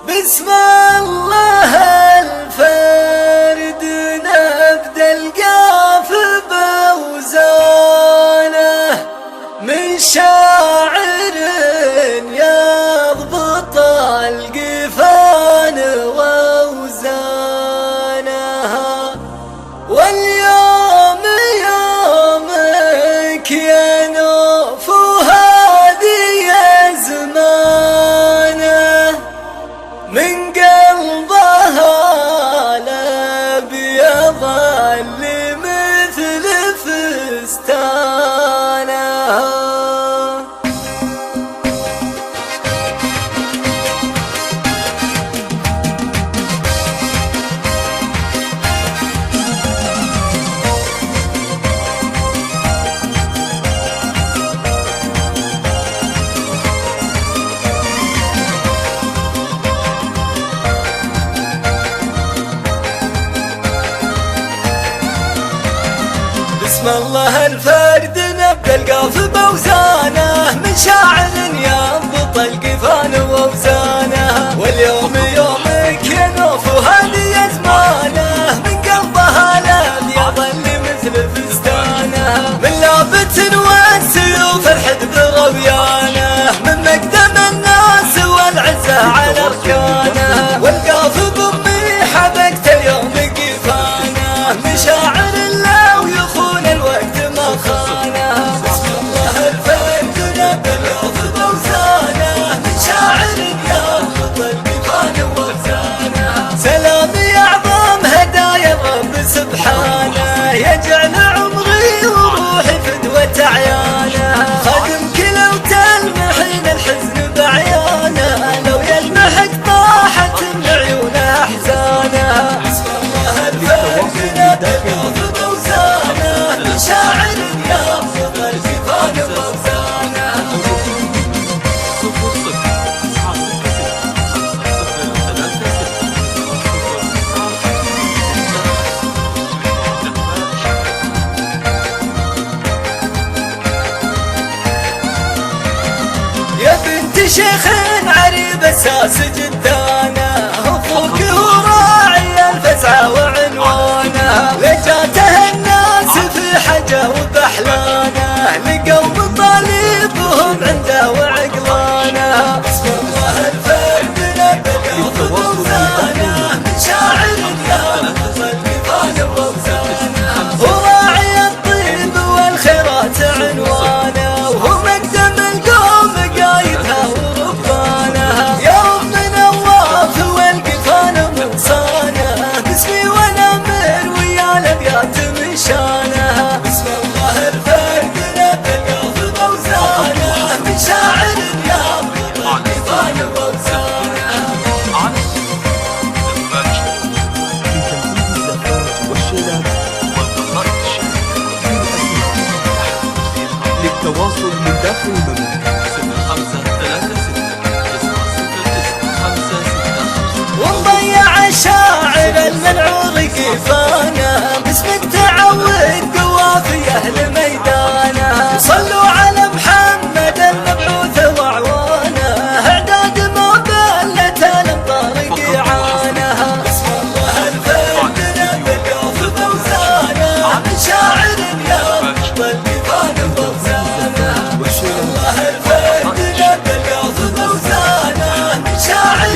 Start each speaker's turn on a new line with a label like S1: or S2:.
S1: بسم الله الفرد نبدأ القاف بوزانه من شاعر يضبط القفان ووزانها. واليوم يومك يا نوف هذه زمانه من قلبها الأبيض اللي مثل فستانها. بسم الله الفرد نبدأ القاف بوزانه من شاعر يضبط القفان ووزانه. واليوم يومك يا نوف وهذه أزمانه من قلبها الأبيض اللي مثل فستانه. من لابت والسيوف الحد بغويانه من مقدم الناس والعزة على أركانه. والقاف بأمي حبكت اليوم قفانه من شاعر سبحانه يجعل عمري وروحي فدوة عيانه. خدم كلو تلمحين الحزن بعيانه لو يلمحك طاحت من عيونه أحزانه. بسم الله الفرد نبدأ بوزانه من شاعر يضبط القفان ووزانه. يا بنت شيخ عريب اساس جدانه اخوك هو راعي الفزعه وعنوانه. لجاته الناس في حجه وبحلانه لقوا مطالبهم عنده وعقلانه. بسم الله الفرد نبدأ بوزانه من شاعر يضبط القفان ووزانه. هو راعي الطيب والخيرات عنوانه وهو مقدم القوم قايدها وربانها. يوم نواف والقفان مصانه باسمي ونمر ويا الابيات من شانها. بسم الله الفرد نبدأ بوزانه من شاعر يضبط القفان ووزانه.
S2: للتواصل من داخل المملكة 0536
S1: ونضيع الشاعر المنعور قفانه باسمك تعود قوافي اهل ميدانه. صلوا على محمد المبعوث وعوانه اعداد ما بلت الامطار قيعانها. بسم الله الفرد نبدأ بوزانه من شاعر يضبط القفان ووزانه. بسم الله الفرد نبدأ بوزانه من شاعر